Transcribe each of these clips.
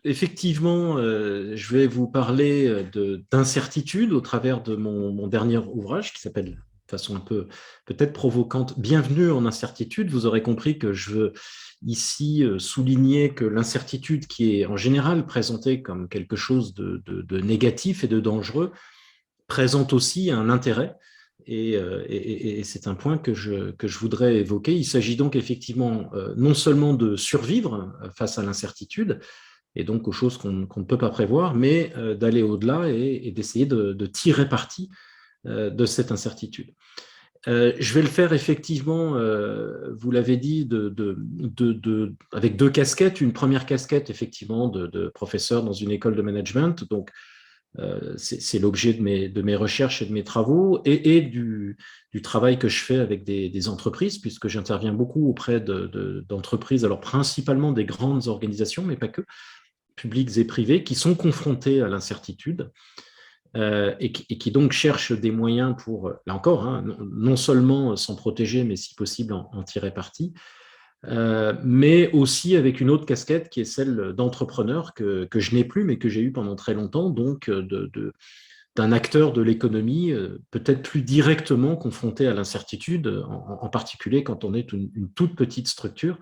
effectivement, je vais vous parler d'incertitude au travers de mon dernier ouvrage qui s'appelle, de façon un peu peut-être provocante, Bienvenue en incertitude. Vous aurez compris que je veux ici souligner que l'incertitude, qui est en général présentée comme quelque chose de négatif et de dangereux, présente aussi un intérêt. Et c'est un point que je voudrais évoquer. Il s'agit donc effectivement non seulement de survivre face à l'incertitude, et donc aux choses qu'on ne peut pas prévoir, mais d'aller au-delà et d'essayer de tirer parti de cette incertitude. Je vais le faire effectivement, vous l'avez dit, avec deux casquettes. Une première casquette, effectivement, de professeur dans une école de management. Donc, c'est l'objet de mes recherches et de mes travaux et du travail que je fais avec des entreprises, puisque j'interviens beaucoup auprès d'entreprises, alors principalement des grandes organisations, mais pas que, publiques et privées, qui sont confrontées à l'incertitude et qui donc cherchent des moyens pour, là encore, hein, non seulement s'en protéger, mais si possible en tirer parti, mais aussi avec une autre casquette qui est celle d'entrepreneur que je n'ai plus, mais que j'ai eu pendant très longtemps, donc d'un acteur de l'économie peut-être plus directement confronté à l'incertitude, en particulier quand on est une toute petite structure.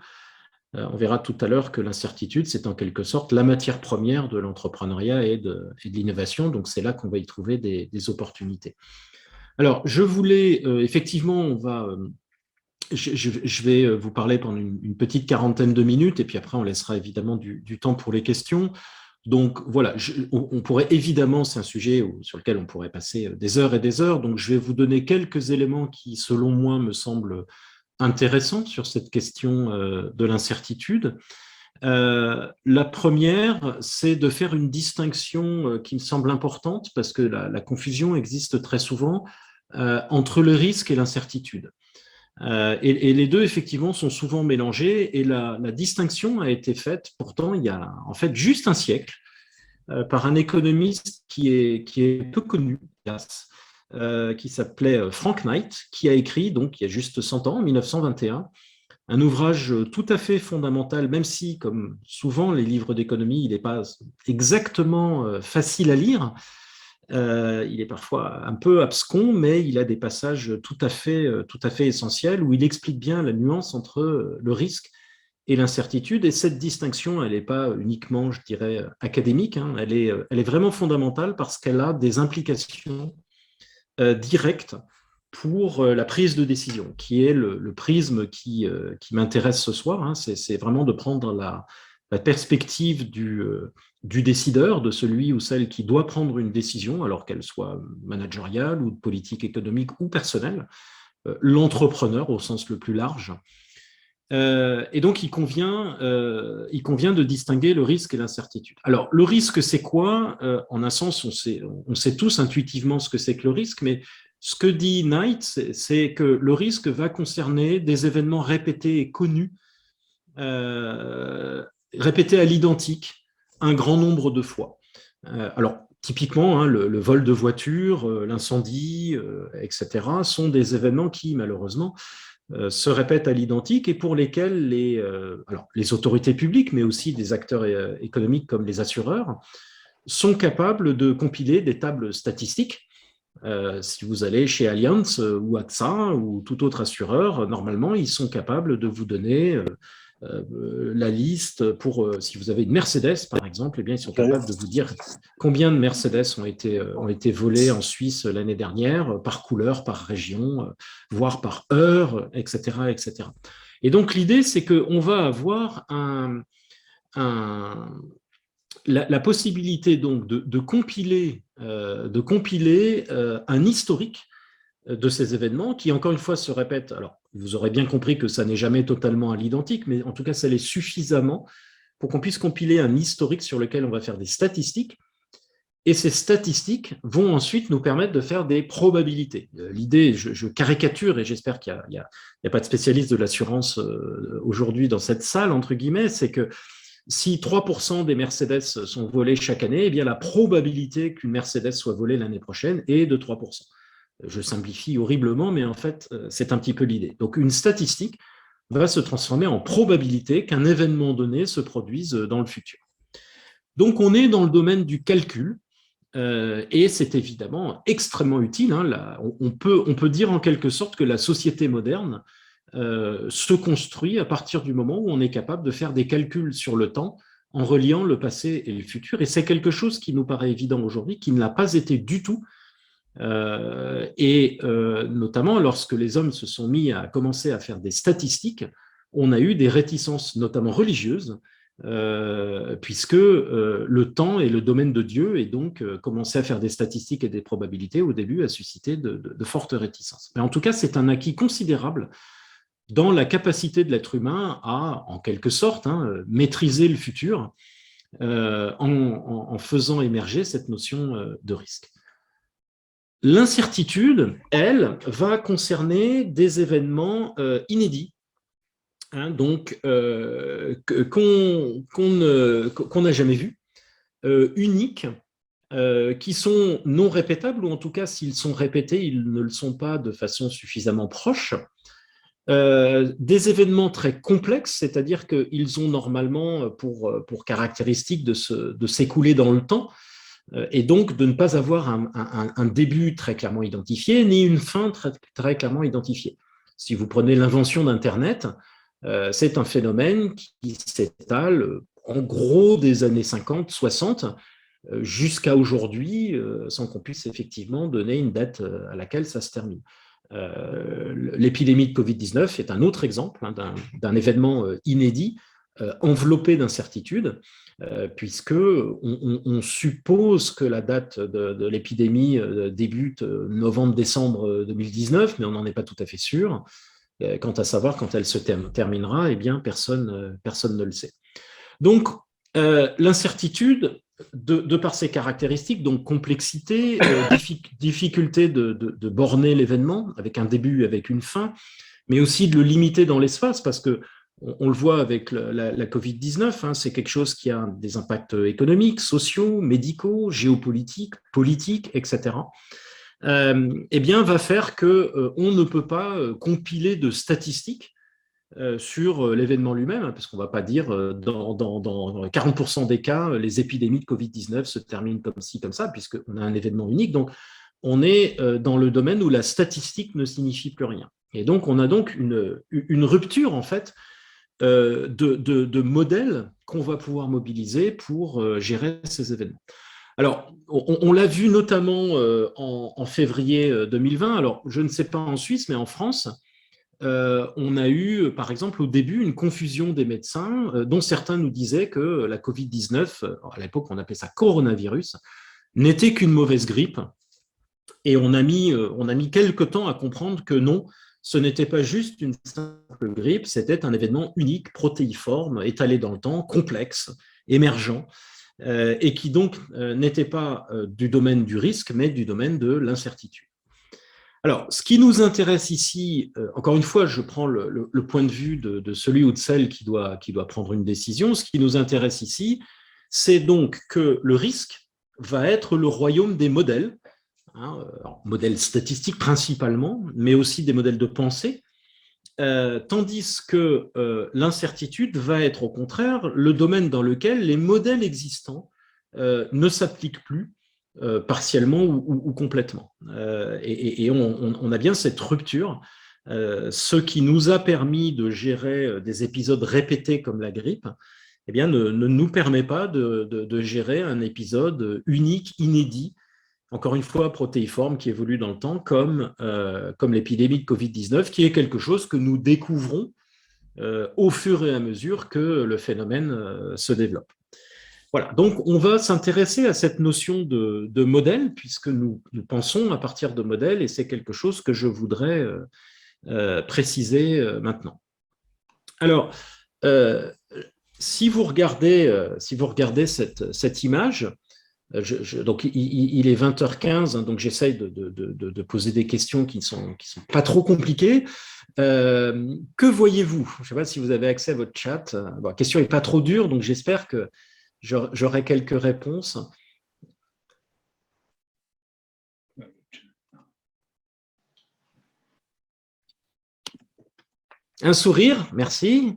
On verra tout à l'heure que l'incertitude, c'est en quelque sorte la matière première de l'entrepreneuriat et de l'innovation, donc c'est là qu'on va y trouver des opportunités. Alors, je voulais, effectivement, je vais vous parler pendant une petite quarantaine de minutes, et puis après, on laissera évidemment du temps pour les questions. Donc voilà, on pourrait évidemment, c'est un sujet sur lequel on pourrait passer des heures et des heures, donc je vais vous donner quelques éléments qui, selon moi, me semblent intéressants sur cette question de l'incertitude. La première, c'est de faire une distinction qui me semble importante, parce que la confusion existe très souvent entre le risque et l'incertitude. Et les deux, effectivement, sont souvent mélangés, et la distinction a été faite, pourtant, il y a en fait juste un siècle, par un économiste qui est peu connu, qui s'appelait Frank Knight, qui a écrit, donc il y a juste 100 ans, en 1921, un ouvrage tout à fait fondamental, même si, comme souvent les livres d'économie, il n'est pas exactement facile à lire. Il est parfois un peu abscon, mais il a des passages tout à fait essentiels où il explique bien la nuance entre le risque et l'incertitude. Et cette distinction, elle n'est pas uniquement, je dirais, académique, hein, elle est vraiment fondamentale parce qu'elle a des implications directes pour la prise de décision, qui est le prisme qui m'intéresse ce soir. Hein. C'est vraiment de prendre la perspective du décideur, de celui ou celle qui doit prendre une décision, alors qu'elle soit managériale ou de politique économique ou personnelle, l'entrepreneur au sens le plus large. Et donc, il convient de distinguer le risque et l'incertitude. Alors, le risque, c'est quoi? En un sens, on sait tous intuitivement ce que c'est que le risque, mais ce que dit Knight, c'est que le risque va concerner des événements répétés et connus, répétés à l'identique, un grand nombre de fois. Alors, typiquement, hein, le vol de voiture, l'incendie, etc., sont des événements qui, malheureusement, se répètent à l'identique et pour lesquels les autorités publiques, mais aussi des acteurs économiques comme les assureurs, sont capables de compiler des tables statistiques. Si vous allez chez Allianz ou AXA ou tout autre assureur, normalement, ils sont capables de vous donner la liste pour, si vous avez une Mercedes, par exemple, eh bien, ils sont capables de vous dire combien de Mercedes ont été volées en Suisse l'année dernière, par couleur, par région, voire par heure, etc., etc. Et donc, l'idée, c'est qu'on va avoir la possibilité donc de compiler un historique de ces événements qui, encore une fois, se répètent. Alors, vous aurez bien compris que ça n'est jamais totalement à l'identique, mais en tout cas, ça l'est suffisamment pour qu'on puisse compiler un historique sur lequel on va faire des statistiques. Et ces statistiques vont ensuite nous permettre de faire des probabilités. L'idée, je caricature, et j'espère qu'il n'y a pas de spécialiste de l'assurance aujourd'hui dans cette salle, entre guillemets, c'est que si 3% des Mercedes sont volées chaque année, eh bien la probabilité qu'une Mercedes soit volée l'année prochaine est de 3%. Je simplifie horriblement, mais en fait, c'est un petit peu l'idée. Donc, une statistique va se transformer en probabilité qu'un événement donné se produise dans le futur. Donc, on est dans le domaine du calcul, et c'est évidemment extrêmement utile. Hein, là, on peut dire en quelque sorte que la société moderne se construit à partir du moment où on est capable de faire des calculs sur le temps en reliant le passé et le futur. Et c'est quelque chose qui nous paraît évident aujourd'hui, qui ne l'a pas été du tout. Notamment lorsque les hommes se sont mis à commencer à faire des statistiques, on a eu des réticences, notamment religieuses, puisque le temps est le domaine de Dieu, et donc commencer à faire des statistiques et des probabilités au début a suscité de fortes réticences. Mais en tout cas, c'est un acquis considérable dans la capacité de l'être humain à, en quelque sorte, maîtriser le futur en faisant émerger cette notion de risque. L'incertitude, elle, va concerner des événements inédits, donc qu'on n'a jamais vus, uniques, qui sont non répétables, ou en tout cas, s'ils sont répétés, ils ne le sont pas de façon suffisamment proche. Des événements très complexes, c'est-à-dire qu'ils ont normalement pour caractéristique de s'écouler dans le temps, et donc de ne pas avoir un début très clairement identifié, ni une fin très clairement identifiée. Si vous prenez l'invention d'Internet, c'est un phénomène qui s'étale en gros des années 50, 60, jusqu'à aujourd'hui, sans qu'on puisse effectivement donner une date à laquelle ça se termine. L'épidémie de Covid-19 est un autre exemple d'un événement inédit, enveloppé d'incertitudes, puisque on suppose que la date de l'épidémie débute novembre-décembre 2019, mais on n'en est pas tout à fait sûr. Quant à savoir quand elle se terminera, eh bien, personne ne le sait. Donc, l'incertitude, de par ses caractéristiques, donc complexité, difficulté de borner l'événement avec un début, avec une fin, mais aussi de le limiter dans l'espace, parce que on le voit avec la Covid-19, c'est quelque chose qui a des impacts économiques, sociaux, médicaux, géopolitiques, politiques, etc. Eh bien, va faire qu'on ne peut pas compiler de statistiques sur l'événement lui-même, parce qu'on ne va pas dire dans 40% des cas, les épidémies de Covid-19 se terminent comme ci, comme ça, puisqu'on a un événement unique. Donc, on est dans le domaine où la statistique ne signifie plus rien. Et donc, on a donc une rupture, en fait, de modèles qu'on va pouvoir mobiliser pour gérer ces événements. Alors, on l'a vu notamment en février 2020. Alors, je ne sais pas en Suisse, mais en France, on a eu, par exemple, au début, une confusion des médecins, dont certains nous disaient que la Covid-19, à l'époque on appelait ça coronavirus, n'était qu'une mauvaise grippe. Et on a mis quelques temps à comprendre que non, ce n'était pas juste une simple grippe, c'était un événement unique, protéiforme, étalé dans le temps, complexe, émergent, et qui donc n'était pas du domaine du risque, mais du domaine de l'incertitude. Alors, ce qui nous intéresse ici, encore une fois, je prends le point de vue de celui ou de celle qui doit prendre une décision. Ce qui nous intéresse ici, c'est donc que le risque va être le royaume des modèles, modèles statistiques principalement, mais aussi des modèles de pensée, tandis que l'incertitude va être au contraire le domaine dans lequel les modèles existants ne s'appliquent plus, partiellement ou complètement. Et on a bien cette rupture, ce qui nous a permis de gérer des épisodes répétés comme la grippe, eh bien, ne nous permet pas de gérer un épisode unique, inédit, encore une fois protéiforme, qui évolue dans le temps, comme l'épidémie de Covid-19, qui est quelque chose que nous découvrons au fur et à mesure que le phénomène se développe. Voilà, donc on va s'intéresser à cette notion de modèle, puisque nous pensons à partir de modèles, et c'est quelque chose que je voudrais préciser maintenant. Alors, si vous regardez cette image, donc il est 20h15, donc j'essaye de poser des questions qui ne sont pas trop compliquées. Que voyez-vous? Je ne sais pas si vous avez accès à votre chat. Bon, la question n'est pas trop dure, donc j'espère que j'aurai quelques réponses. Un sourire, merci.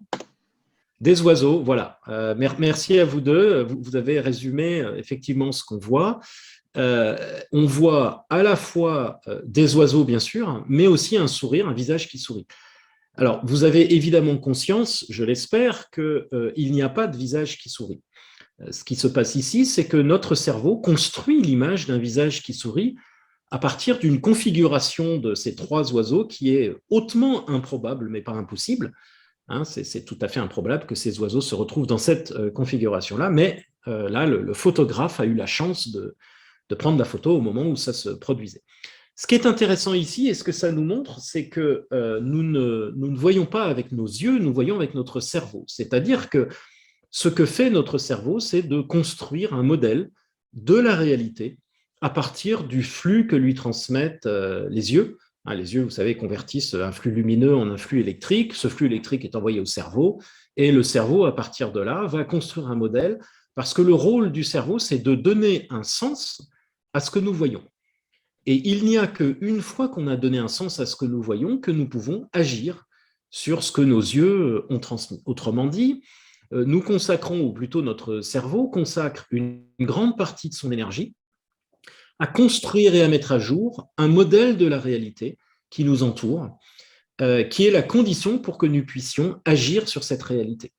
Des oiseaux, voilà. Merci à vous deux. Vous avez résumé effectivement ce qu'on voit. On voit à la fois des oiseaux, bien sûr, mais aussi un sourire, un visage qui sourit. Alors, vous avez évidemment conscience, je l'espère, qu'il n'y a pas de visage qui sourit. Ce qui se passe ici, c'est que notre cerveau construit l'image d'un visage qui sourit à partir d'une configuration de ces trois oiseaux qui est hautement improbable, mais pas impossible. Hein, c'est tout à fait improbable que ces oiseaux se retrouvent dans cette configuration-là, mais là, le photographe a eu la chance de prendre la photo au moment où ça se produisait. Ce qui est intéressant ici, et ce que ça nous montre, c'est que nous ne voyons pas avec nos yeux, nous voyons avec notre cerveau. C'est-à-dire que ce que fait notre cerveau, c'est de construire un modèle de la réalité à partir du flux que lui transmettent les yeux. Les yeux, vous savez, convertissent un flux lumineux en un flux électrique. Ce flux électrique est envoyé au cerveau et le cerveau, à partir de là, va construire un modèle parce que le rôle du cerveau, c'est de donner un sens à ce que nous voyons. Et il n'y a qu'une fois qu'on a donné un sens à ce que nous voyons que nous pouvons agir sur ce que nos yeux ont transmis. Autrement dit, nous consacrons, ou plutôt notre cerveau consacre une grande partie de son énergie à construire et à mettre à jour un modèle de la réalité qui nous entoure, qui est la condition pour que nous puissions agir sur cette réalité.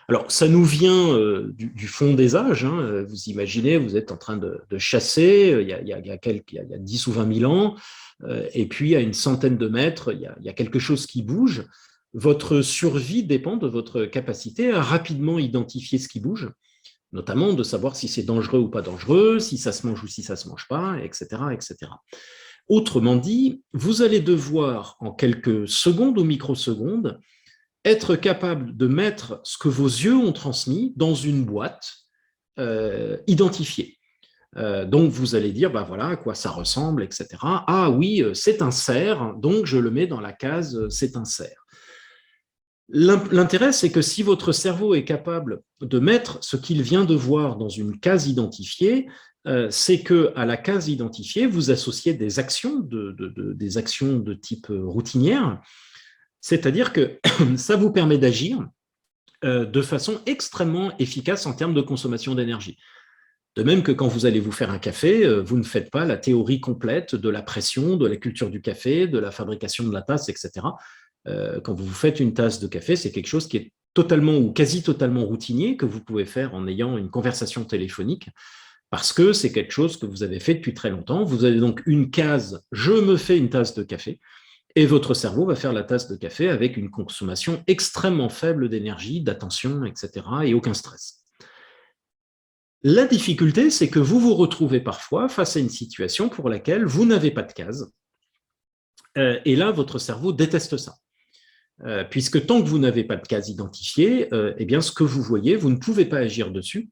Alors, ça nous vient du fond des âges. Hein. Vous imaginez, vous êtes en train de chasser, il y a 10 ou 20 000 ans, et puis à une centaine de mètres, il y a quelque chose qui bouge. Votre survie dépend de votre capacité à rapidement identifier ce qui bouge, notamment de savoir si c'est dangereux ou pas dangereux, si ça se mange ou si ça ne se mange pas, etc., etc. Autrement dit, vous allez devoir, en quelques secondes ou microsecondes, être capable de mettre ce que vos yeux ont transmis dans une boîte identifiée. Donc, vous allez dire, ben voilà, à quoi ça ressemble, etc. Ah oui, c'est un cerf, donc je le mets dans la case, c'est un cerf. L'intérêt, c'est que si votre cerveau est capable de mettre ce qu'il vient de voir dans une case identifiée, c'est qu'à la case identifiée, vous associez des actions des actions de type routinière, c'est-à-dire que ça vous permet d'agir de façon extrêmement efficace en termes de consommation d'énergie. De même que quand vous allez vous faire un café, vous ne faites pas la théorie complète de la pression, de la culture du café, de la fabrication de la tasse, etc. Quand vous vous faites une tasse de café, c'est quelque chose qui est totalement ou quasi totalement routinier que vous pouvez faire en ayant une conversation téléphonique parce que c'est quelque chose que vous avez fait depuis très longtemps. Vous avez donc une case « je me fais une tasse de café » et votre cerveau va faire la tasse de café avec une consommation extrêmement faible d'énergie, d'attention, etc. et aucun stress. La difficulté, c'est que vous vous retrouvez parfois face à une situation pour laquelle vous n'avez pas de case et là, votre cerveau déteste ça. Puisque tant que vous n'avez pas de case identifiée, eh bien, ce que vous voyez, vous ne pouvez pas agir dessus.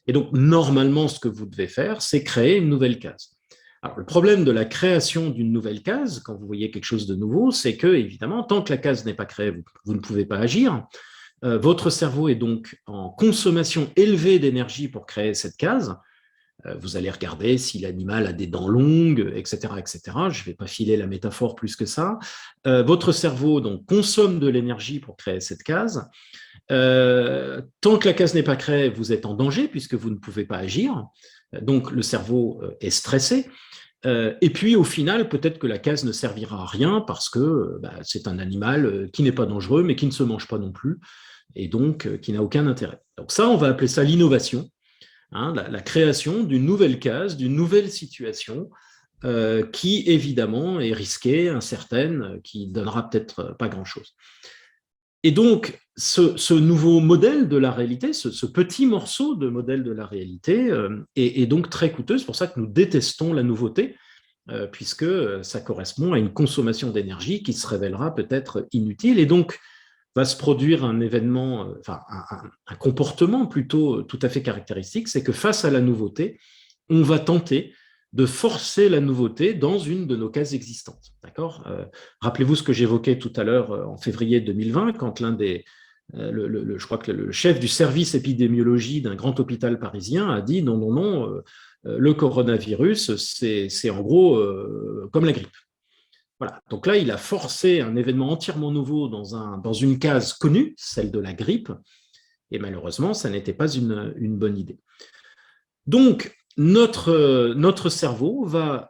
Et donc, normalement, ce que vous devez faire, c'est créer une nouvelle case. Alors, le problème de la création d'une nouvelle case, quand vous voyez quelque chose de nouveau, c'est que, évidemment, tant que la case n'est pas créée, vous ne pouvez pas agir. Votre cerveau est donc en consommation élevée d'énergie pour créer cette case. Vous allez regarder si l'animal a des dents longues, etc., etc. Je ne vais pas filer la métaphore plus que ça. Votre cerveau donc consomme de l'énergie pour créer cette case. Tant que la case n'est pas créée, vous êtes en danger puisque vous ne pouvez pas agir. Donc le cerveau est stressé. Et puis au final, peut-être que la case ne servira à rien parce que c'est un animal qui n'est pas dangereux mais qui ne se mange pas non plus et donc qui n'a aucun intérêt. Donc ça, on va appeler ça l'innovation. La création d'une nouvelle case, d'une nouvelle situation qui, évidemment, est risquée, incertaine, qui donnera peut-être pas grand-chose. Et donc, ce nouveau modèle de la réalité, ce petit morceau de modèle de la réalité est donc très coûteux. C'est pour ça que nous détestons la nouveauté, puisque ça correspond à une consommation d'énergie qui se révélera peut-être inutile. Et donc, va se produire un événement, enfin un comportement plutôt tout à fait caractéristique, c'est que face à la nouveauté, on va tenter de forcer la nouveauté dans une de nos cases existantes. D'accord ? Rappelez-vous ce que j'évoquais tout à l'heure en février 2020, quand je crois que le chef du service épidémiologie d'un grand hôpital parisien a dit non, non, non, le coronavirus, c'est en gros comme la grippe. Voilà. Donc là, il a forcé un événement entièrement nouveau dans une case connue, celle de la grippe, Et malheureusement, ça n'était pas une bonne idée. Donc, notre cerveau va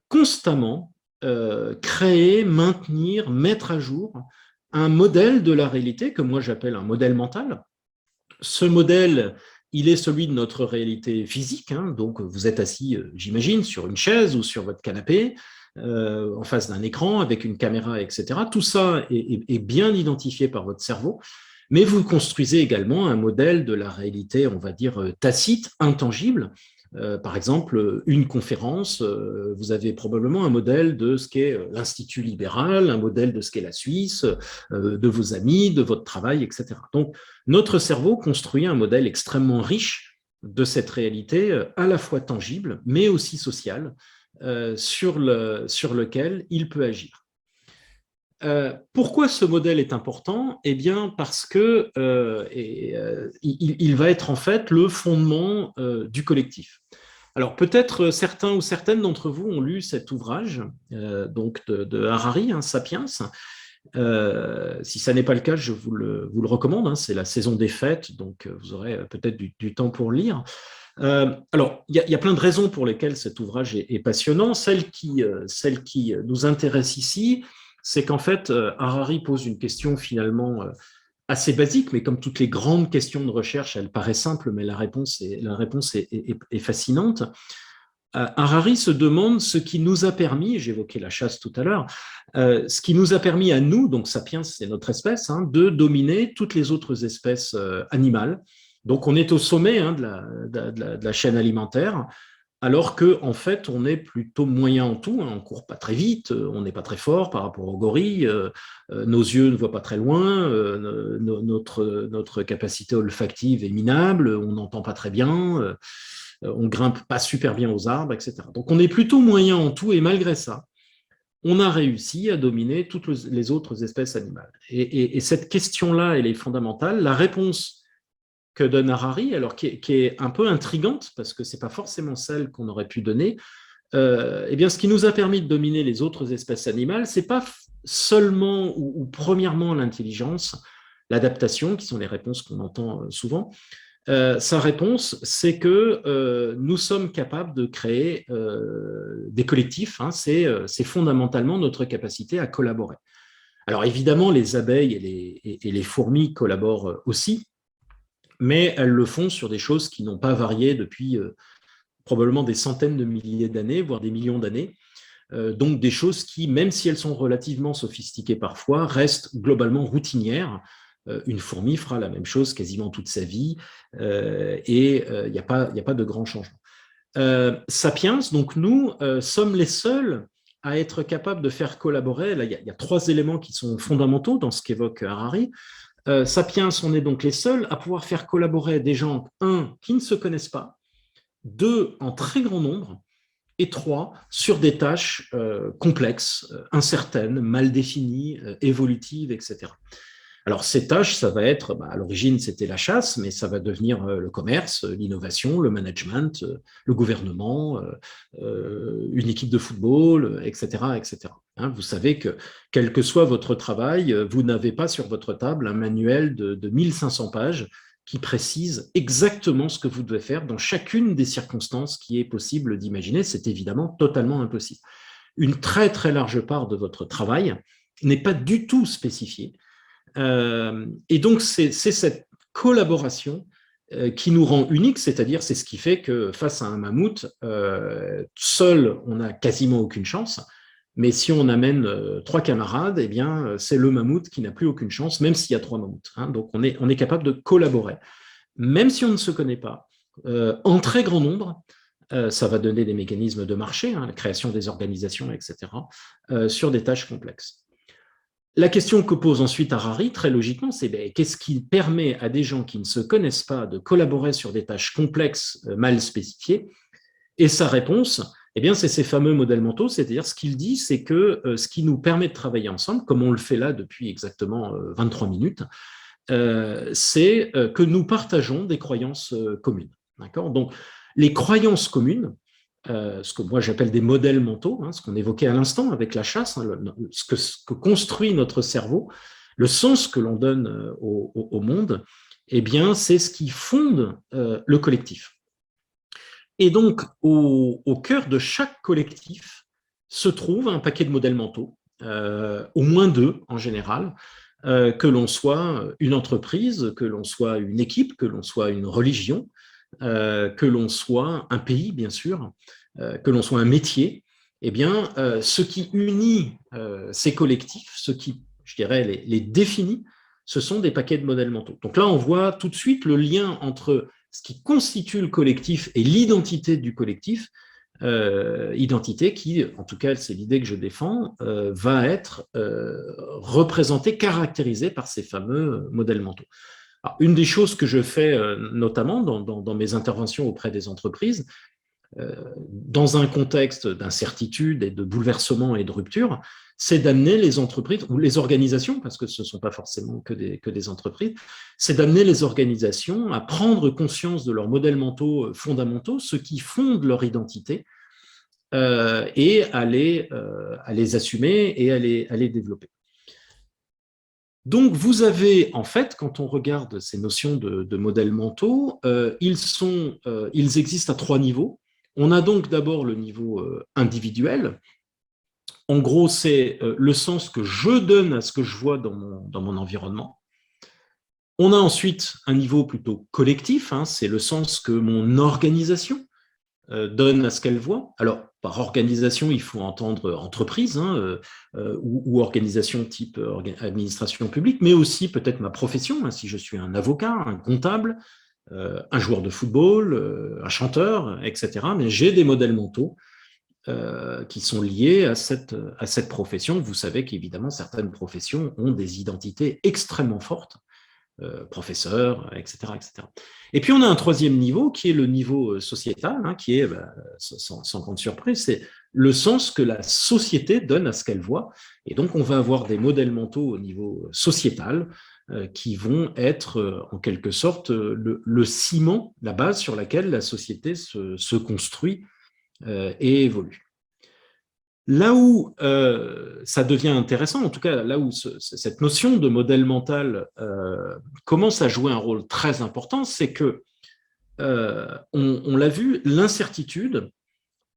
constamment créer, maintenir, mettre à jour un modèle de la réalité que moi j'appelle un modèle mental. Ce modèle, il est celui de notre réalité physique. Donc, vous êtes assis, j'imagine, sur une chaise ou sur votre canapé, en face d'un écran avec une caméra, etc. Tout ça est bien identifié par votre cerveau. Mais vous construisez également un modèle de la réalité, on va dire, tacite, intangible. Par exemple, une conférence, vous avez probablement un modèle de ce qu'est l'Institut libéral, un modèle de ce qu'est la Suisse, de vos amis, de votre travail, etc. Donc, notre cerveau construit un modèle extrêmement riche de cette réalité, à la fois tangible, mais aussi sociale, sur lequel il peut agir. Pourquoi ce modèle est important? Eh bien, parce que il va être en fait le fondement du collectif. Alors, peut-être certains ou certaines d'entre vous ont lu cet ouvrage donc de Harari, Sapiens. Si ça n'est pas le cas, je vous le recommande. C'est la saison des fêtes, donc vous aurez peut-être du temps pour le lire. Alors, il y a plein de raisons pour lesquelles cet ouvrage est passionnant. Celle qui nous intéresse ici, c'est qu'en fait, Harari pose une question finalement assez basique, mais comme toutes les grandes questions de recherche, elle paraît simple, mais la réponse est fascinante. Harari se demande ce qui nous a permis, j'évoquais la chasse tout à l'heure, ce qui nous a permis à nous, donc Sapiens, c'est notre espèce, de dominer toutes les autres espèces animales. Donc on est au sommet de la chaîne alimentaire, alors qu'en fait, on est plutôt moyen en tout, on ne court pas très vite, on n'est pas très fort par rapport aux gorilles, nos yeux ne voient pas très loin, notre capacité olfactive est minable, on n'entend pas très bien, on grimpe pas super bien aux arbres, etc. Donc on est plutôt moyen en tout, et malgré ça, on a réussi à dominer toutes les autres espèces animales. Et cette question-là, elle est fondamentale. La réponse que donne Harari, alors qui est un peu intrigante, parce que ce n'est pas forcément celle qu'on aurait pu donner, eh bien, ce qui nous a permis de dominer les autres espèces animales, ce n'est pas seulement ou premièrement l'intelligence, l'adaptation, qui sont les réponses qu'on entend souvent. Sa réponse, c'est que nous sommes capables de créer des collectifs. C'est fondamentalement notre capacité à collaborer. Alors évidemment, les abeilles et les fourmis collaborent aussi, mais elles le font sur des choses qui n'ont pas varié depuis probablement des centaines de milliers d'années, voire des millions d'années. Donc des choses qui, même si elles sont relativement sophistiquées parfois, restent globalement routinières. Une fourmi fera la même chose quasiment toute sa vie et il n'y a pas de grand changement. Sapiens, donc nous, sommes les seuls à être capables de faire collaborer. Là, il y a 3 éléments qui sont fondamentaux dans ce qu'évoque Harari. Sapiens, on est donc les seuls à pouvoir faire collaborer des gens, 1, qui ne se connaissent pas, 2, en très grand nombre, et 3, sur des tâches complexes, incertaines, mal définies, évolutives, etc. Alors, ces tâches, ça va être, à l'origine, c'était la chasse, mais ça va devenir le commerce, l'innovation, le management, le gouvernement, une équipe de football, etc., etc. Vous savez que, quel que soit votre travail, vous n'avez pas sur votre table un manuel de 1500 pages qui précise exactement ce que vous devez faire dans chacune des circonstances qui est possible d'imaginer. C'est évidemment totalement impossible. Une très, très large part de votre travail n'est pas du tout spécifiée. Et donc, c'est cette collaboration qui nous rend uniques, c'est-à-dire c'est ce qui fait que face à un mammouth, seul, on n'a quasiment aucune chance, mais si on amène 3 camarades, eh bien, c'est le mammouth qui n'a plus aucune chance, même s'il y a 3 mammouths. Donc, on est capable de collaborer, même si on ne se connaît pas, en très grand nombre. Ça va donner des mécanismes de marché, la création des organisations, etc., sur des tâches complexes. La question que pose ensuite Harari, très logiquement, c'est qu'est-ce qui permet à des gens qui ne se connaissent pas de collaborer sur des tâches complexes, mal spécifiées? Et sa réponse, eh bien, c'est ces fameux modèles mentaux, c'est-à-dire ce qu'il dit, c'est que ce qui nous permet de travailler ensemble, comme on le fait là depuis exactement 23 minutes, c'est que nous partageons des croyances communes. D'accord ? Donc, les croyances communes, ce que moi j'appelle des modèles mentaux, ce qu'on évoquait à l'instant avec la chasse, ce que construit notre cerveau, le sens que l'on donne au monde, eh bien, c'est ce qui fonde le collectif. Et donc, au cœur de chaque collectif se trouve un paquet de modèles mentaux, au moins deux en général, que l'on soit une entreprise, que l'on soit une équipe, que l'on soit une religion, que l'on soit un pays, bien sûr, que l'on soit un métier. Eh bien, ce qui unit ces collectifs, ce qui, je dirais, les définit, ce sont des paquets de modèles mentaux. Donc là, on voit tout de suite le lien entre ce qui constitue le collectif et l'identité du collectif, identité qui, en tout cas, c'est l'idée que je défends, va être représentée, caractérisée par ces fameux modèles mentaux. Alors, une des choses que je fais notamment dans mes interventions auprès des entreprises, dans un contexte d'incertitude et de bouleversement et de rupture, c'est d'amener les entreprises, ou les organisations, parce que ce ne sont pas forcément que des entreprises, c'est d'amener les organisations à prendre conscience de leurs modèles mentaux fondamentaux, ce qui fonde leur identité, et à les assumer et à les développer. Donc, vous avez, en fait, quand on regarde ces notions de modèles mentaux, ils existent à trois niveaux. On a donc d'abord le niveau individuel. En gros, c'est le sens que je donne à ce que je vois dans mon environnement. On a ensuite un niveau plutôt collectif, hein, c'est le sens que mon organisation donne à ce qu'elle voit. Alors, par organisation, il faut entendre entreprise, hein, ou organisation type administration publique, mais aussi peut-être ma profession, hein, si je suis un avocat, un comptable, un joueur de football, un chanteur, etc. Mais j'ai des modèles mentaux qui sont liés à cette profession. Vous savez qu'évidemment, certaines professions ont des identités extrêmement fortes, professeurs, etc., etc. Et puis, on a un troisième niveau qui est le niveau sociétal, hein, qui est, sans grande surprise, c'est le sens que la société donne à ce qu'elle voit. Et donc, on va avoir des modèles mentaux au niveau sociétal qui vont être, en quelque sorte, le ciment, la base sur laquelle la société se construit et évolue. Là où ça devient intéressant, en tout cas là où cette notion de modèle mental commence à jouer un rôle très important, c'est que, on l'a vu, l'incertitude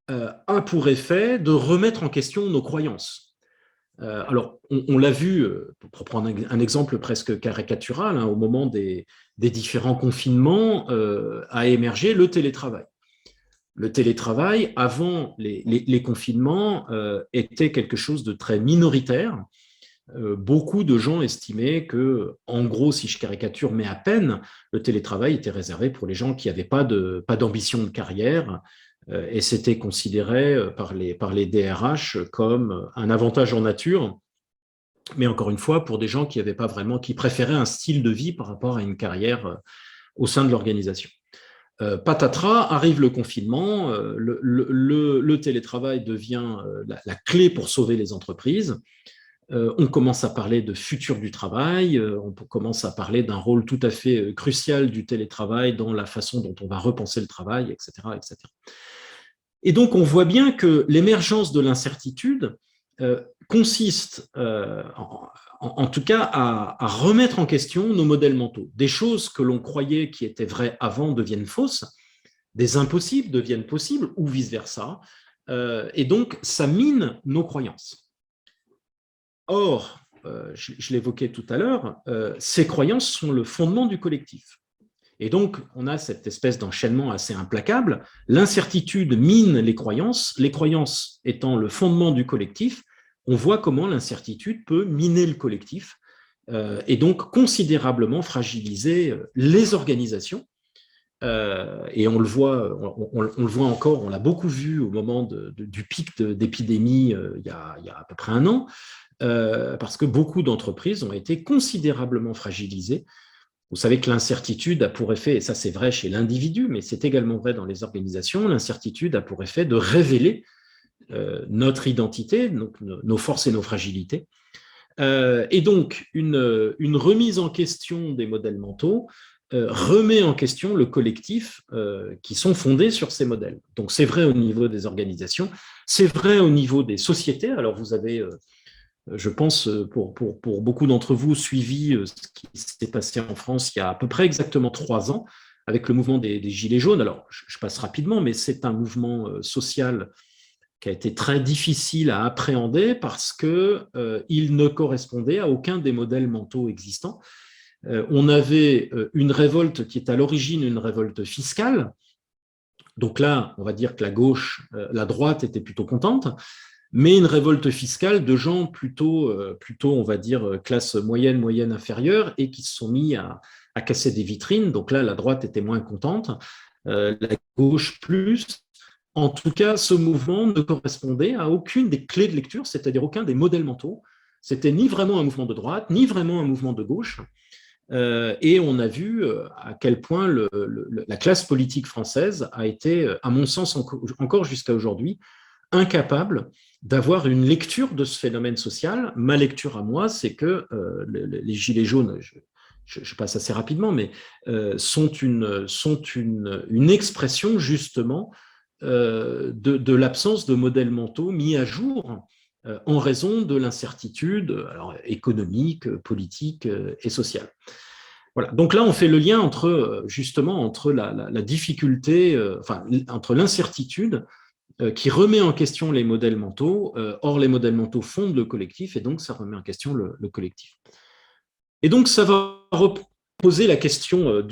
a pour effet de remettre en question nos croyances. Alors, on l'a vu, pour prendre un exemple presque caricatural, hein, au moment des différents confinements, a émergé le télétravail. Le télétravail, avant les confinements, était quelque chose de très minoritaire. Beaucoup de gens estimaient que, en gros, si je caricature, mais à peine, le télétravail était réservé pour les gens qui n'avaient pas d'ambition de carrière, et c'était considéré par les DRH comme un avantage en nature, mais encore une fois, pour des gens qui préféraient un style de vie par rapport à une carrière au sein de l'organisation. Patatras, arrive le confinement, le télétravail devient la clé pour sauver les entreprises. On commence à parler de futur du travail, on commence à parler d'un rôle tout à fait crucial du télétravail dans la façon dont on va repenser le travail, etc., etc. Et donc, on voit bien que l'émergence de l'incertitude consiste, en tout cas, à remettre en question nos modèles mentaux. Des choses que l'on croyait qui étaient vraies avant deviennent fausses, des impossibles deviennent possibles, ou vice-versa. Et donc, ça mine nos croyances. Or, je l'évoquais tout à l'heure, ces croyances sont le fondement du collectif. Et donc, on a cette espèce d'enchaînement assez implacable. L'incertitude mine les croyances étant le fondement du collectif. On voit comment l'incertitude peut miner le collectif et donc considérablement fragiliser les organisations. Et on le voit encore, on l'a beaucoup vu au moment du pic d'épidémie il y a à peu près un an, parce que beaucoup d'entreprises ont été considérablement fragilisées. Vous savez que l'incertitude a pour effet, et ça c'est vrai chez l'individu, mais c'est également vrai dans les organisations, l'incertitude a pour effet de révéler notre identité, donc nos forces et nos fragilités. Et donc, une remise en question des modèles mentaux remet en question le collectif qui sont fondés sur ces modèles. Donc, c'est vrai au niveau des organisations, c'est vrai au niveau des sociétés. Alors, vous avez je pense, pour beaucoup d'entre vous, suivi ce qui s'est passé en France il y a à peu près exactement 3 ans, avec le mouvement des Gilets jaunes. Alors, je passe rapidement, mais c'est un mouvement social qui a été très difficile à appréhender parce qu'il ne correspondait à aucun des modèles mentaux existants. On avait une révolte qui est à l'origine une révolte fiscale. Donc là, on va dire que la droite était plutôt contente, mais une révolte fiscale de gens plutôt on va dire, classe moyenne, moyenne inférieure, et qui se sont mis à casser des vitrines. Donc là, la droite était moins contente, la gauche plus. En tout cas, ce mouvement ne correspondait à aucune des clés de lecture, c'est-à-dire aucun des modèles mentaux. C'était ni vraiment un mouvement de droite, ni vraiment un mouvement de gauche. Et on a vu à quel point la classe politique française a été, à mon sens, encore jusqu'à aujourd'hui, incapable d'avoir une lecture de ce phénomène social. Ma lecture à moi, c'est que les Gilets jaunes, je passe assez rapidement, mais sont une expression justement de l'absence de modèles mentaux mis à jour en raison de l'incertitude économique, politique et sociale. Voilà. Donc là, on fait le lien entre la difficulté, entre l'incertitude qui remet en question les modèles mentaux. Or, les modèles mentaux fondent le collectif et donc ça remet en question le collectif. Et donc, ça va reposer la question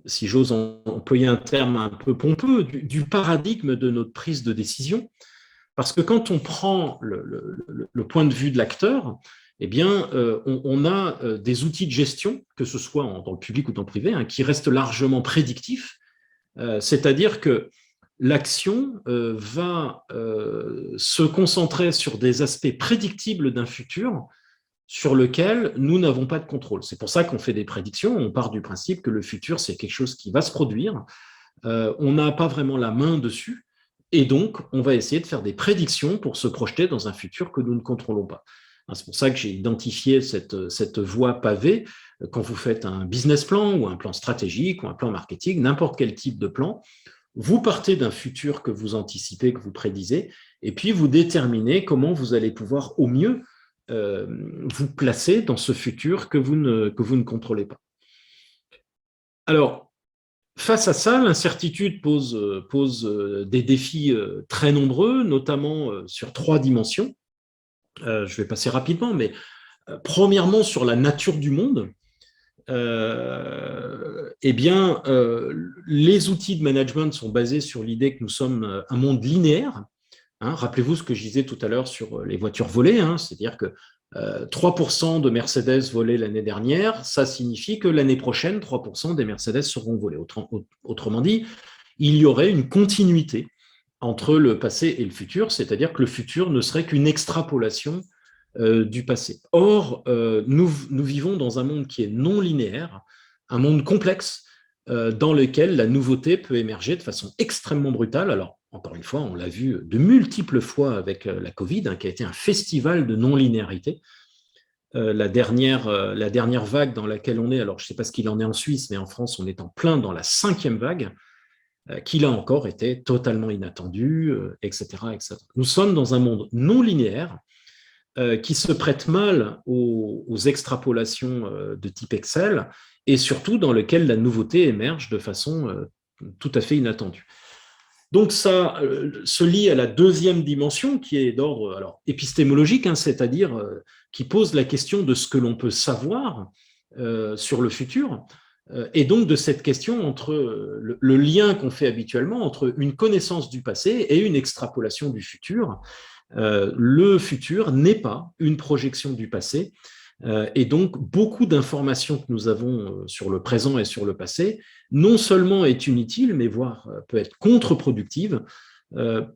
si j'ose employer un terme un peu pompeux, du paradigme de notre prise de décision. Parce que quand on prend le point de vue de l'acteur, eh bien, on a des outils de gestion, que ce soit dans le public ou dans le privé, qui restent largement prédictifs. C'est-à-dire que l'action va se concentrer sur des aspects prédictibles d'un futur sur lequel nous n'avons pas de contrôle. C'est pour ça qu'on fait des prédictions. On part du principe que le futur, c'est quelque chose qui va se produire. On n'a pas vraiment la main dessus. Et donc, on va essayer de faire des prédictions pour se projeter dans un futur que nous ne contrôlons pas. C'est pour ça que j'ai identifié cette voie pavée. Quand vous faites un business plan ou un plan stratégique ou un plan marketing, n'importe quel type de plan, vous partez d'un futur que vous anticipez, que vous prédisez, et puis vous déterminez comment vous allez pouvoir au mieux vous placer dans ce futur que vous ne contrôlez pas. Alors, face à ça, l'incertitude pose des défis très nombreux, notamment sur 3 dimensions. Je vais passer rapidement, mais premièrement, sur la nature du monde, les outils de management sont basés sur l'idée que nous sommes un monde linéaire. Rappelez-vous ce que je disais tout à l'heure sur les voitures volées, c'est-à-dire que 3% de Mercedes volés l'année dernière, ça signifie que l'année prochaine, 3% des Mercedes seront volés. Autrement dit, il y aurait une continuité entre le passé et le futur, c'est-à-dire que le futur ne serait qu'une extrapolation du passé. Or, nous vivons dans un monde qui est non linéaire, un monde complexe, dans lequel la nouveauté peut émerger de façon extrêmement brutale. Alors, encore une fois, on l'a vu de multiples fois avec la Covid, qui a été un festival de non-linéarité. La dernière vague dans laquelle on est, alors je ne sais pas ce qu'il en est en Suisse, mais en France, on est en plein dans la 5e vague, qui là encore était totalement inattendue, etc., etc. Nous sommes dans un monde non linéaire qui se prête mal aux extrapolations de type Excel et surtout dans lequel la nouveauté émerge de façon tout à fait inattendue. Donc ça se lie à la 2e dimension qui est d'ordre épistémologique, c'est-à-dire qui pose la question de ce que l'on peut savoir sur le futur, et donc de cette question entre le lien qu'on fait habituellement entre une connaissance du passé et une extrapolation du futur. Le futur n'est pas une projection du passé, et donc beaucoup d'informations que nous avons sur le présent et sur le passé non seulement est inutile, mais voire peut être contre-productive.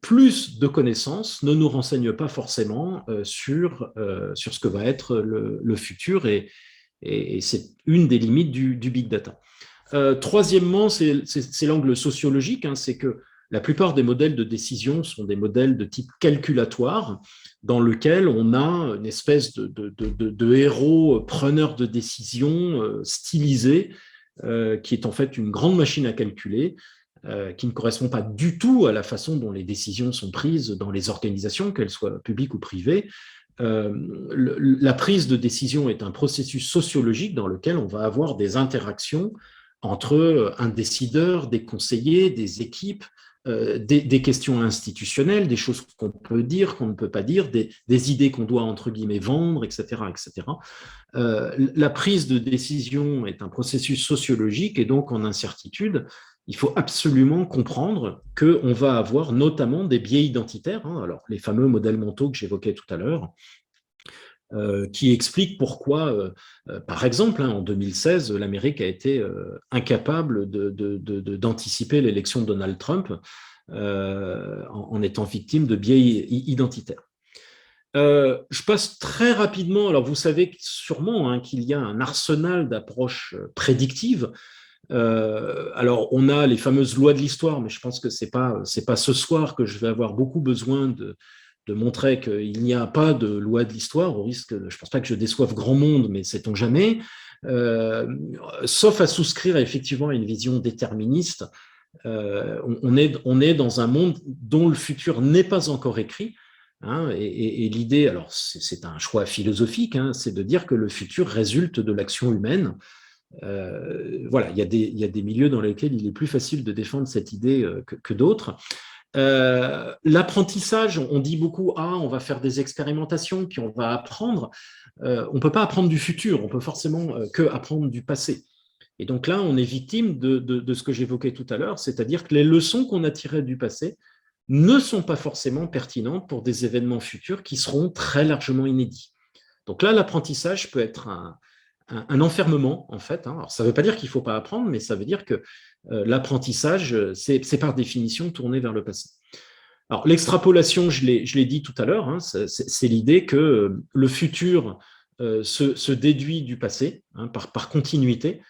Plus de connaissances ne nous renseignent pas forcément sur ce que va être le futur, et c'est une des limites du big data. Troisièmement, c'est l'angle sociologique, c'est que la plupart des modèles de décision sont des modèles de type calculatoire, dans lequel on a une espèce de héros preneur de décision stylisé, qui est en fait une grande machine à calculer, qui ne correspond pas du tout à la façon dont les décisions sont prises dans les organisations, qu'elles soient publiques ou privées, la prise de décision est un processus sociologique dans lequel on va avoir des interactions entre un décideur, des conseillers, des équipes, des questions institutionnelles, des choses qu'on peut dire, qu'on ne peut pas dire, des idées qu'on doit, entre guillemets, vendre, etc. etc. La prise de décision est un processus sociologique et donc en incertitude, il faut absolument comprendre qu'on va avoir notamment des biais identitaires, hein, alors les fameux modèles mentaux que j'évoquais tout à l'heure, qui expliquent pourquoi, par exemple, hein, en 2016, l'Amérique a été incapable d'anticiper l'élection de Donald Trump en étant victime de biais identitaires. Je passe très rapidement, alors vous savez sûrement hein, qu'il y a un arsenal d'approches prédictives. Alors on a les fameuses lois de l'histoire, mais je pense que c'est pas ce soir que je vais avoir beaucoup besoin de montrer qu'il n'y a pas de loi de l'histoire, au risque, je ne pense pas que je déçoive grand monde, mais sait-on jamais, sauf à souscrire effectivement à une vision déterministe. On est dans un monde dont le futur n'est pas encore écrit. Hein, et l'idée, alors c'est un choix philosophique, hein, c'est de dire que le futur résulte de l'action humaine. Voilà, il y a des milieux dans lesquels il est plus facile de défendre cette idée que d'autres. L'apprentissage, on dit beaucoup, on va faire des expérimentations, puis on va apprendre. On ne peut pas apprendre du futur, on peut forcément que apprendre du passé. Et donc là, on est victime de ce que j'évoquais tout à l'heure, c'est-à-dire que les leçons qu'on a tirées du passé ne sont pas forcément pertinentes pour des événements futurs qui seront très largement inédits. Donc là, l'apprentissage peut être un enfermement, en fait. Hein. Alors, ça ne veut pas dire qu'il ne faut pas apprendre, mais ça veut dire que l'apprentissage, c'est par définition tourné vers le passé. Alors, l'extrapolation, je l'ai dit tout à l'heure, hein, c'est l'idée que le futur se déduit du passé hein, par continuité.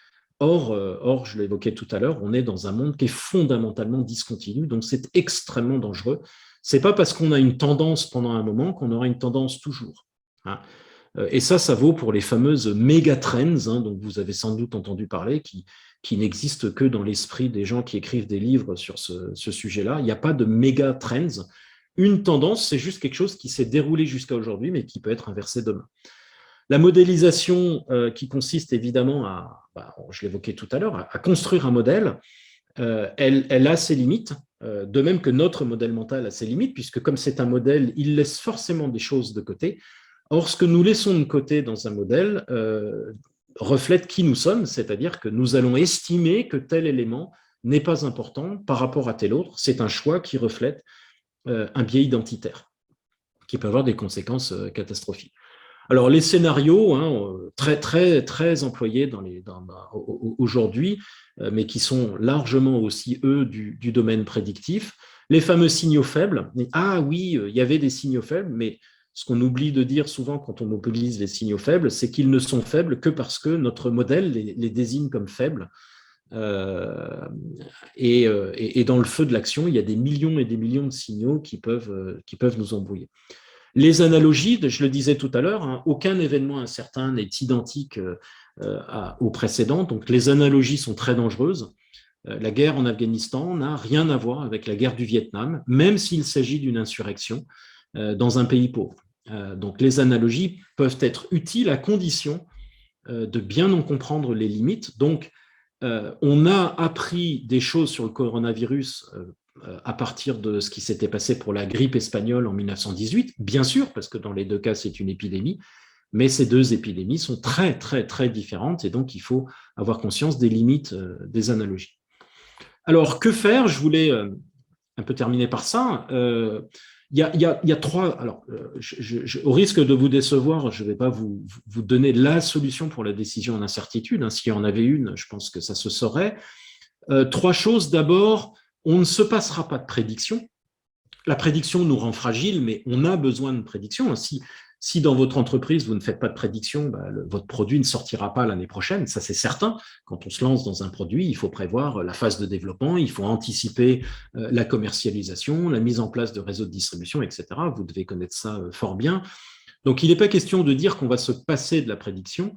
Or, je l'évoquais tout à l'heure, on est dans un monde qui est fondamentalement discontinu, donc c'est extrêmement dangereux. Ce n'est pas parce qu'on a une tendance pendant un moment qu'on aura une tendance toujours. Hein. Et ça vaut pour les fameuses méga-trends, hein, dont vous avez sans doute entendu parler, qui n'existent que dans l'esprit des gens qui écrivent des livres sur ce sujet-là. Il n'y a pas de méga-trends. Une tendance, c'est juste quelque chose qui s'est déroulé jusqu'à aujourd'hui, mais qui peut être inversé demain. La modélisation qui consiste évidemment je l'évoquais tout à l'heure, à construire un modèle, elle a ses limites, de même que notre modèle mental a ses limites, puisque comme c'est un modèle, il laisse forcément des choses de côté. Or, ce que nous laissons de côté dans un modèle reflète qui nous sommes, c'est-à-dire que nous allons estimer que tel élément n'est pas important par rapport à tel autre. C'est un choix qui reflète un biais identitaire, qui peut avoir des conséquences catastrophiques. Alors, les scénarios, hein, très, très, très employés aujourd'hui, mais qui sont largement aussi, eux, du domaine prédictif. Les fameux signaux faibles. Ah oui, il y avait des signaux faibles, mais ce qu'on oublie de dire souvent quand on mobilise les signaux faibles, c'est qu'ils ne sont faibles que parce que notre modèle les désigne comme faibles. Et dans le feu de l'action, il y a des millions et des millions de signaux qui peuvent nous embrouiller. Les analogies, je le disais tout à l'heure, hein, aucun événement incertain n'est identique au précédent, donc les analogies sont très dangereuses. La guerre en Afghanistan n'a rien à voir avec la guerre du Vietnam, même s'il s'agit d'une insurrection dans un pays pauvre. Donc les analogies peuvent être utiles à condition de bien en comprendre les limites. Donc on a appris des choses sur le coronavirus à partir de ce qui s'était passé pour la grippe espagnole en 1918, bien sûr, parce que dans les deux cas, c'est une épidémie, mais ces deux épidémies sont très, très, très différentes, et donc il faut avoir conscience des limites des analogies. Alors, que faire? Je voulais un peu terminer par ça. Il y a trois... Alors, au risque de vous décevoir, je ne vais pas vous donner la solution pour la décision en incertitude. Hein. S'il y en avait une, je pense que ça se saurait. Trois choses. D'abord, on ne se passera pas de prédiction. La prédiction nous rend fragiles, mais on a besoin de prédiction. Si dans votre entreprise, vous ne faites pas de prédiction, votre produit ne sortira pas l'année prochaine, ça c'est certain. Quand on se lance dans un produit, il faut prévoir la phase de développement, il faut anticiper la commercialisation, la mise en place de réseaux de distribution, etc. Vous devez connaître ça fort bien. Donc, il n'est pas question de dire qu'on va se passer de la prédiction.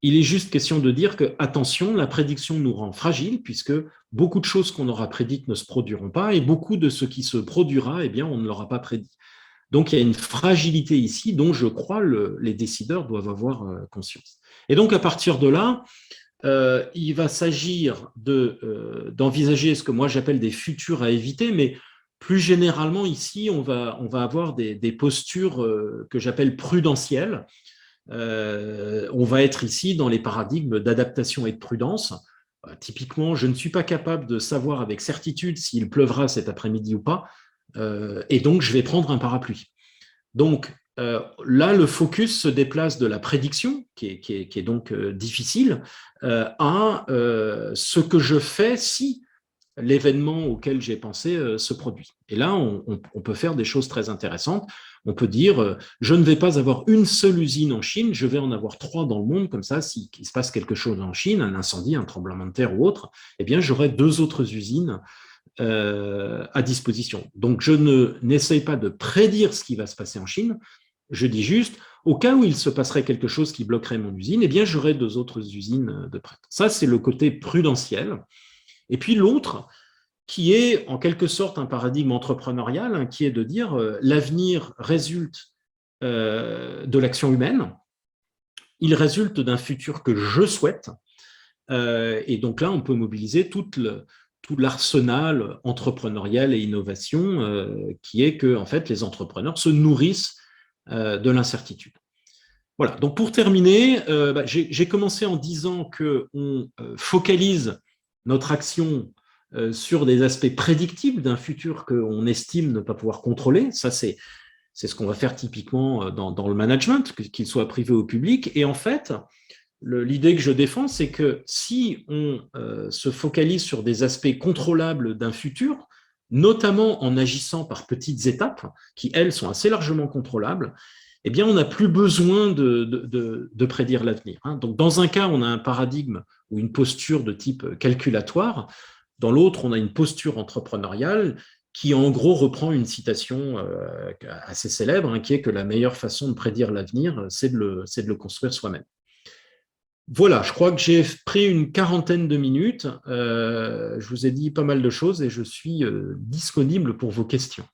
Il est juste question de dire que, attention, la prédiction nous rend fragiles puisque beaucoup de choses qu'on aura prédites ne se produiront pas et beaucoup de ce qui se produira, eh bien, on ne l'aura pas prédit. Donc, il y a une fragilité ici dont je crois les décideurs doivent avoir conscience. Et donc, à partir de là, il va s'agir d'envisager ce que moi j'appelle des futurs à éviter, mais plus généralement ici, on va avoir des postures que j'appelle prudentielles. On va être ici dans les paradigmes d'adaptation et de prudence. Typiquement, je ne suis pas capable de savoir avec certitude s'il pleuvra cet après-midi ou pas, et donc je vais prendre un parapluie. Donc là, le focus se déplace de la prédiction, qui est donc difficile, à ce que je fais si l'événement auquel j'ai pensé se produit. Et là, on peut faire des choses très intéressantes. On peut dire, je ne vais pas avoir une seule usine en Chine, je vais en avoir 3 dans le monde, comme ça, s'il se passe quelque chose en Chine, un incendie, un tremblement de terre ou autre, eh bien, j'aurai 2 autres usines à disposition. Donc, je n'essaye pas de prédire ce qui va se passer en Chine, je dis juste, au cas où il se passerait quelque chose qui bloquerait mon usine, eh bien, j'aurai 2 autres usines de près. Ça, c'est le côté prudentiel. Et puis l'autre, qui est en quelque sorte un paradigme entrepreneurial, hein, qui est de dire l'avenir résulte de l'action humaine, il résulte d'un futur que je souhaite, et donc là, on peut mobiliser tout l'arsenal entrepreneurial et innovation, qui est que en fait, les entrepreneurs se nourrissent de l'incertitude. Voilà, donc pour terminer, j'ai commencé en disant qu'on focalise notre action sur des aspects prédictibles d'un futur qu'on estime ne pas pouvoir contrôler. Ça, c'est ce qu'on va faire typiquement dans le management, qu'il soit privé ou public. Et en fait, l'idée que je défends, c'est que si on se focalise sur des aspects contrôlables d'un futur, notamment en agissant par petites étapes, qui, elles, sont assez largement contrôlables, eh bien, on n'a plus besoin de prédire l'avenir. Donc, dans un cas, on a un paradigme ou une posture de type calculatoire. Dans l'autre, on a une posture entrepreneuriale qui, en gros, reprend une citation assez célèbre, qui est que la meilleure façon de prédire l'avenir, c'est de le construire soi-même. Voilà, je crois que j'ai pris une quarantaine de minutes. Je vous ai dit pas mal de choses et je suis disponible pour vos questions.